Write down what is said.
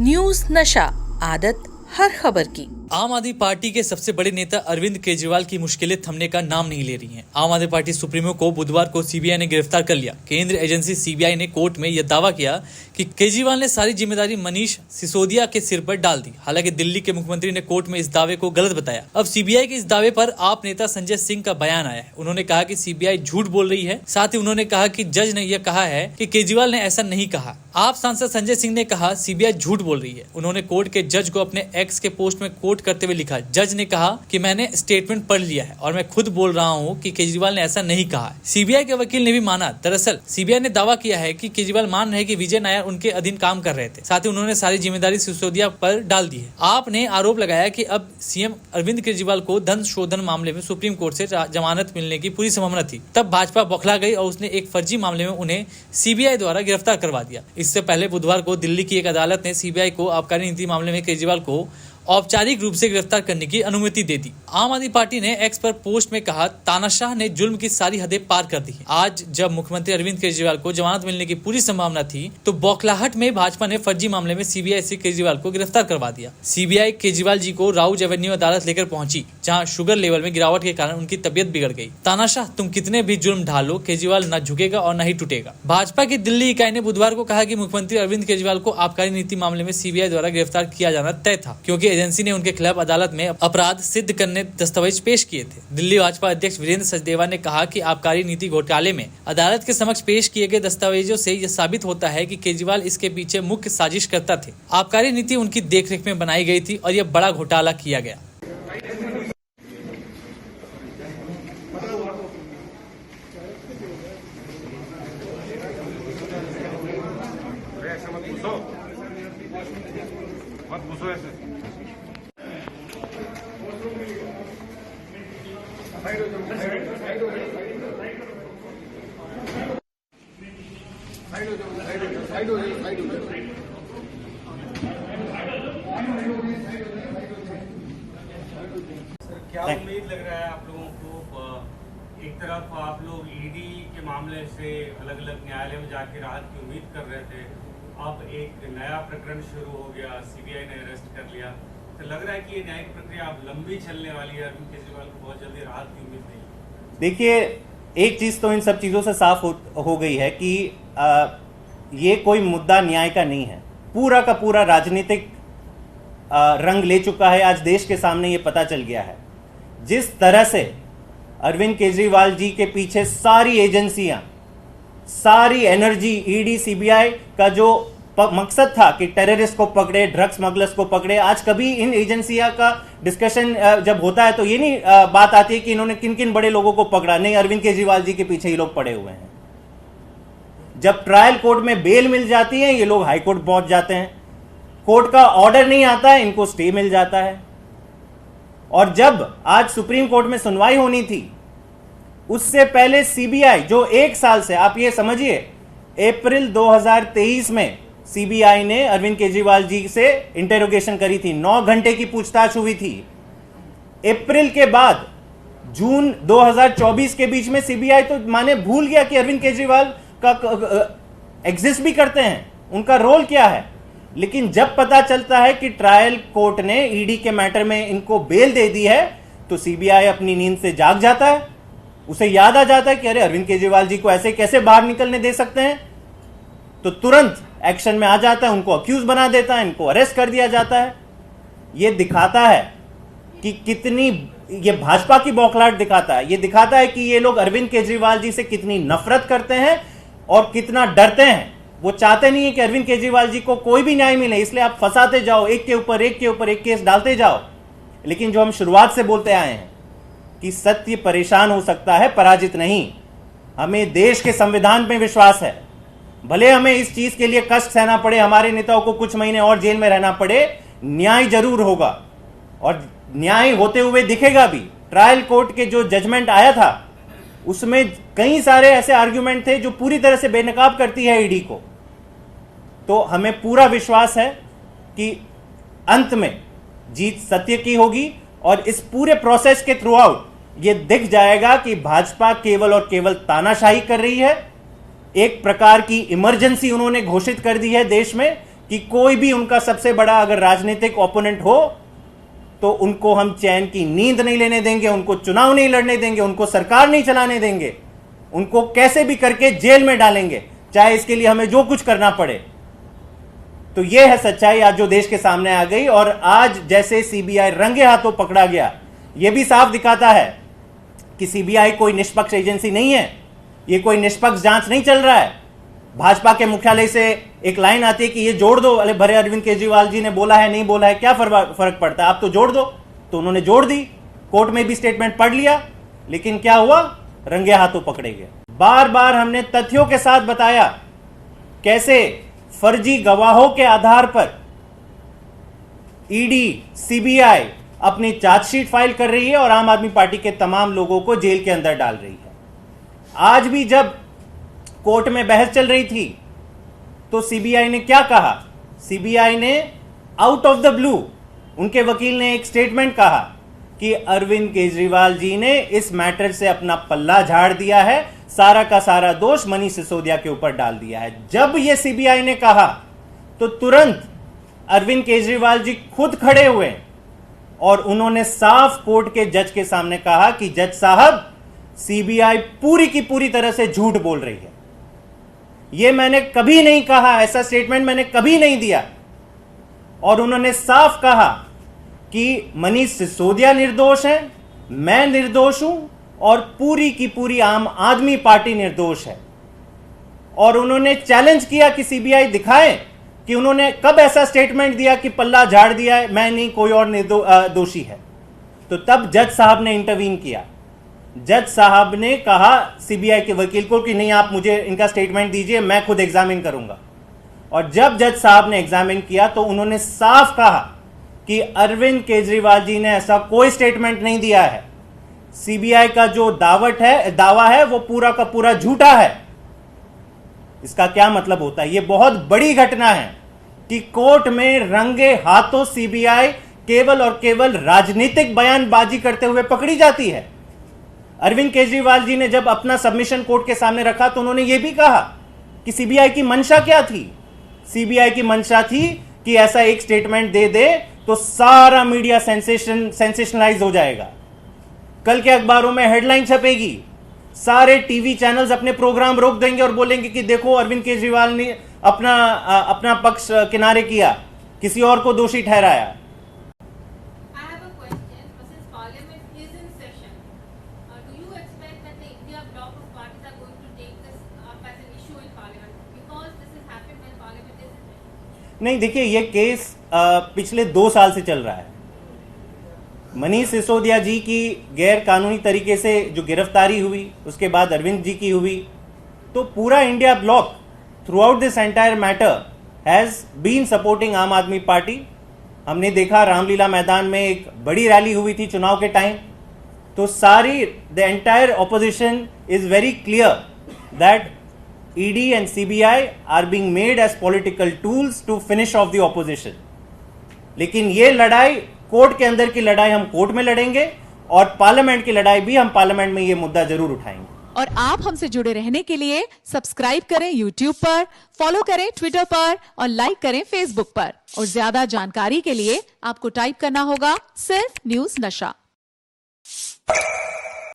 News नशा, आदत हर खबर की। आम आदमी पार्टी के सबसे बड़े नेता अरविंद केजरीवाल की मुश्किलें थमने का नाम नहीं ले रही हैं। आम आदमी पार्टी सुप्रीमो को बुधवार को सीबीआई ने गिरफ्तार कर लिया। केंद्रीय एजेंसी सीबीआई ने कोर्ट में यह दावा किया कि केजरीवाल ने सारी जिम्मेदारी मनीष सिसोदिया के सिर पर डाल दी। हालांकि दिल्ली के मुख्यमंत्री ने कोर्ट में इस दावे को गलत बताया। अब सीबीआई के इस दावे पर आप नेता संजय सिंह का बयान आया है। उन्होंने कहा कि सीबीआई झूठ बोल रही है। साथ ही उन्होंने कहा कि जज ने यह कहा है कि केजरीवाल ने ऐसा नहीं कहा। आप सांसद संजय सिंह ने कहा सीबीआई झूठ बोल रही है। उन्होंने कोर्ट के जज को अपने एक्स के पोस्ट में कोट करते हुए लिखा, जज ने कहा कि मैंने स्टेटमेंट पढ़ लिया है और मैं खुद बोल रहा हूं कि केजरीवाल ने ऐसा नहीं कहा। सीबीआई के वकील ने भी माना। दरअसल सीबीआई ने दावा किया है कि केजरीवाल मान रहे कि विजय नायर उनके अधीन काम कर रहे थे। साथ ही उन्होंने सारी जिम्मेदारी सिसोदिया पर डाल दी है। आपने आरोप लगाया कि अब सीएम अरविंद केजरीवाल को धन शोधन मामले में सुप्रीम कोर्ट से जमानत मिलने की पूरी संभावना थी। तब भाजपा बौखला गई और उसने एक फर्जी मामले में उन्हें सीबीआई द्वारा गिरफ्तार करवा दिया। इससे पहले बुधवार को दिल्ली की एक अदालत ने सीबीआई को आबकारी नीति मामले में केजरीवाल को औपचारिक रूप से गिरफ्तार करने की अनुमति दे दी। आम आदमी पार्टी ने एक्स पर पोस्ट में कहा, तानाशाह ने जुल्म की सारी हदें पार कर दी। आज जब मुख्यमंत्री अरविंद केजरीवाल को जमानत मिलने की पूरी संभावना थी, तो बौखलाहट में भाजपा ने फर्जी मामले में सीबीआई से केजरीवाल को गिरफ्तार करवा दिया। सीबीआई केजरीवाल जी को राउज एवेन्यू अदालत लेकर पहुंची, जहां शुगर लेवल में गिरावट के कारण उनकी तबियत बिगड़ गई। तानाशाह, तुम कितने भी जुल्म ढालो, केजरीवाल न झुकेगा और न ही टूटेगा। भाजपा की दिल्ली इकाई ने बुधवार को कहा कि मुख्यमंत्री अरविंद केजरीवाल को आबकारी नीति मामले में सीबीआई द्वारा गिरफ्तार किया जाना तय था, क्योंकि एजेंसी ने उनके खिलाफ अदालत में अपराध सिद्ध करने दस्तावेज पेश किए थे। दिल्ली भाजपा अध्यक्ष वीरेंद्र सचदेवा ने कहा कि आबकारी नीति घोटाले में अदालत के समक्ष पेश किए गए दस्तावेजों से यह साबित होता है कि केजरीवाल इसके पीछे मुख्य साजिशकर्ता थे। आबकारी नीति उनकी देखरेख में बनाई गई थी और यह बड़ा घोटाला किया गया। मत घुसो ऐसे। क्या उम्मीद लग रहा है आप लोगों को? एक तरफ आप लोग ईडी के मामले से अलग अलग न्यायालय में जाके राहत की उम्मीद कर रहे थे, अब एक नया प्रकरण शुरू हो गया, सीबीआई ने अरेस्ट कर लिया, तो लग रहा है कि ये न्यायिक प्रक्रिया अब लंबी चलने वाली है। अरविंद केजरीवाल को बहुत जल्दी राहत की उम्मीद नहीं। देखिए, एक चीज तो इन सब चीजों से साफ हो गई है कि ये कोई मुद्दा न्याय का नहीं है। पूरा का पूरा राजनीतिक रंग ले चुका है। आज देश के सामने ये पता चल गया है, जिस तरह से अरविंद केजरीवाल जी के पीछे सारी एजेंसियां, सारी एनर्जी, ईडी, सीबीआई का जो मकसद था कि टेररिस्ट को पकड़े, ड्रग्स स्मगलर्स को पकड़े, आज कभी इन एजेंसियों का डिस्कशन जब होता है तो ये नहीं बात आती है कि इन्होंने किन किन बड़े लोगों को पकड़ा। नहीं, अरविंद केजरीवाल जी के पीछे ये लोग पड़े हुए हैं। जब ट्रायल कोर्ट में बेल मिल जाती है, ये लोग हाई कोर्ट पहुंच जाते हैं। कोर्ट का ऑर्डर नहीं आता है, इनको स्टे मिल जाता है। और जब आज सुप्रीम कोर्ट में सुनवाई होनी थी, उससे पहले सीबीआई, जो एक साल से, आप ये समझिए, अप्रैल 2023 में सीबीआई ने अरविंद केजरीवाल जी से इंटेरोगेशन करी थी। 9 घंटे की पूछताछ हुई थी। अप्रैल के बाद जून 2024 के बीच में सीबीआई तो माने भूल गया कि अरविंद केजरीवाल का एग्जिस्ट भी करते हैं, उनका रोल क्या है। लेकिन जब पता चलता है कि ट्रायल कोर्ट ने ईडी के मैटर में इनको बेल दे दी है, तो सीबीआई अपनी नींद से जाग जाता है। उसे याद आ जाता है कि अरे, अरविंद केजरीवाल जी को ऐसे कैसे बाहर निकलने दे सकते हैं, तो तुरंत एक्शन में आ जाता है, उनको अक्यूज बना देता है, इनको अरेस्ट कर दिया जाता है। यह दिखाता है कि कितनी, ये भाजपा की बौखलाहट दिखाता है। यह दिखाता है कि ये लोग अरविंद केजरीवाल जी से कितनी नफरत करते हैं और कितना डरते हैं। वो चाहते नहीं है कि अरविंद केजरीवाल जी को कोई भी न्याय मिले, इसलिए आप फंसाते जाओ, एक के ऊपर एक केस डालते जाओ। लेकिन जो हम शुरुआत से बोलते आए हैं कि सत्य परेशान हो सकता है, पराजित नहीं। हमें देश के संविधान में विश्वास है। भले हमें इस चीज के लिए कष्ट सहना पड़े, हमारे नेताओं को कुछ महीने और जेल में रहना पड़े, न्याय जरूर होगा और न्याय होते हुए दिखेगा भी। ट्रायल कोर्ट के जो जजमेंट आया था, उसमें कई सारे ऐसे आर्ग्यूमेंट थे जो पूरी तरह से बेनकाब करती है ईडी को। तो हमें पूरा विश्वास है कि अंत में जीत सत्य की होगी और इस पूरे प्रोसेस के थ्रू आउट ये दिख जाएगा कि भाजपा केवल और केवल तानाशाही कर रही है। एक प्रकार की इमरजेंसी उन्होंने घोषित कर दी है देश में कि कोई भी उनका सबसे बड़ा अगर राजनीतिक ओपोनेंट हो तो उनको हम चैन की नींद नहीं लेने देंगे, उनको चुनाव नहीं लड़ने देंगे, उनको सरकार नहीं चलाने देंगे, उनको कैसे भी करके जेल में डालेंगे, चाहे इसके लिए हमें जो कुछ करना पड़े। तो यह है सच्चाई आज जो देश के सामने आ गई। और आज जैसे सीबीआई रंगे हाथों पकड़ा गया, यह भी साफ दिखाता है कि सीबीआई कोई निष्पक्ष एजेंसी नहीं है, यह कोई निष्पक्ष जांच नहीं चल रहा है। भाजपा के मुख्यालय से एक लाइन आती है कि ये जोड़ दो, अरे भरे अरविंद केजरीवाल जी ने बोला है नहीं बोला है क्या फर्क पड़ता है, आप तो जोड़ दो। तो उन्होंने जोड़ दी, कोर्ट में भी स्टेटमेंट पढ़ लिया, लेकिन क्या हुआ, रंगे हाथों पकड़े गए। बार बार हमने तथ्यों के साथ बताया कैसे फर्जी गवाहों के आधार पर ईडी, सीबीआई अपनी चार्जशीट फाइल कर रही है और आम आदमी पार्टी के तमाम लोगों को जेल के अंदर डाल रही है। आज भी जब कोर्ट में बहस चल रही थी तो सीबीआई ने क्या कहा, सीबीआई ने आउट ऑफ द ब्लू, उनके वकील ने एक स्टेटमेंट कहा कि अरविंद केजरीवाल जी ने इस मैटर से अपना पल्ला झाड़ दिया है, सारा का सारा दोष मनीष सिसोदिया के ऊपर डाल दिया है। जब यह सीबीआई ने कहा तो तुरंत अरविंद केजरीवाल जी खुद खड़े हुए और उन्होंने साफ कोर्ट के जज के सामने कहा कि जज साहब, सीबीआई पूरी की पूरी तरह से झूठ बोल रही है, यह मैंने कभी नहीं कहा, ऐसा स्टेटमेंट मैंने कभी नहीं दिया। और उन्होंने साफ कहा कि मनीष सिसोदिया निर्दोष है, मैं निर्दोष हूं और पूरी की पूरी आम आदमी पार्टी निर्दोष है। और उन्होंने चैलेंज किया कि सीबीआई दिखाए कि उन्होंने कब ऐसा स्टेटमेंट दिया कि पल्ला झाड़ दिया है, मैं नहीं, कोई और दोषी है। तो तब जज साहब ने इंटरवीन किया। जज साहब ने कहा सीबीआई के वकील को कि नहीं, आप मुझे इनका स्टेटमेंट दीजिए, मैं खुद एग्जामिन करूंगा। और जब जज साहब ने एग्जामिन किया तो उन्होंने साफ कहा कि अरविंद केजरीवाल जी ने ऐसा कोई स्टेटमेंट नहीं दिया है, सीबीआई का जो दावा है वो पूरा का पूरा झूठा है। इसका क्या मतलब होता है, यह बहुत बड़ी घटना है कि कोर्ट में रंगे हाथों सीबीआई केवल और केवल राजनीतिक बयानबाजी करते हुए पकड़ी जाती है। अरविंद केजरीवाल जी ने जब अपना सबमिशन कोर्ट के सामने रखा तो उन्होंने यह भी कहा कि सीबीआई की मंशा क्या थी। सीबीआई की मंशा थी कि ऐसा एक स्टेटमेंट दे दे तो सारा मीडिया सेंसेशनलाइज हो जाएगा, कल के अखबारों में हेडलाइन छपेगी, सारे टीवी चैनल्स अपने प्रोग्राम रोक देंगे और बोलेंगे कि देखो अरविंद केजरीवाल ने अपना पक्ष किनारे किया, किसी और को दोषी ठहराया। नहीं, देखिए, यह केस पिछले 2 साल से चल रहा है। मनीष सिसोदिया जी की गैर कानूनी तरीके से जो गिरफ्तारी हुई, उसके बाद अरविंद जी की हुई, तो पूरा India bloc throughout this entire matter has been supporting Aam Aadmi party. हमने देखा रामलीला मैदान में एक बड़ी रैली हुई थी चुनाव के टाइम, तो सारी the entire opposition is very clear that ED and CBI are being made as political tools to finish off the opposition. लेकिन ये लड़ाई, कोर्ट के अंदर की लड़ाई हम कोर्ट में लड़ेंगे और पार्लियामेंट की लड़ाई भी हम पार्लियामेंट में ये मुद्दा जरूर उठाएंगे। और आप हमसे जुड़े रहने के लिए सब्सक्राइब करें YouTube पर, फॉलो करें Twitter पर और लाइक करें Facebook पर। और ज्यादा जानकारी के लिए आपको टाइप करना होगा सिर्फ न्यूज़ नशा।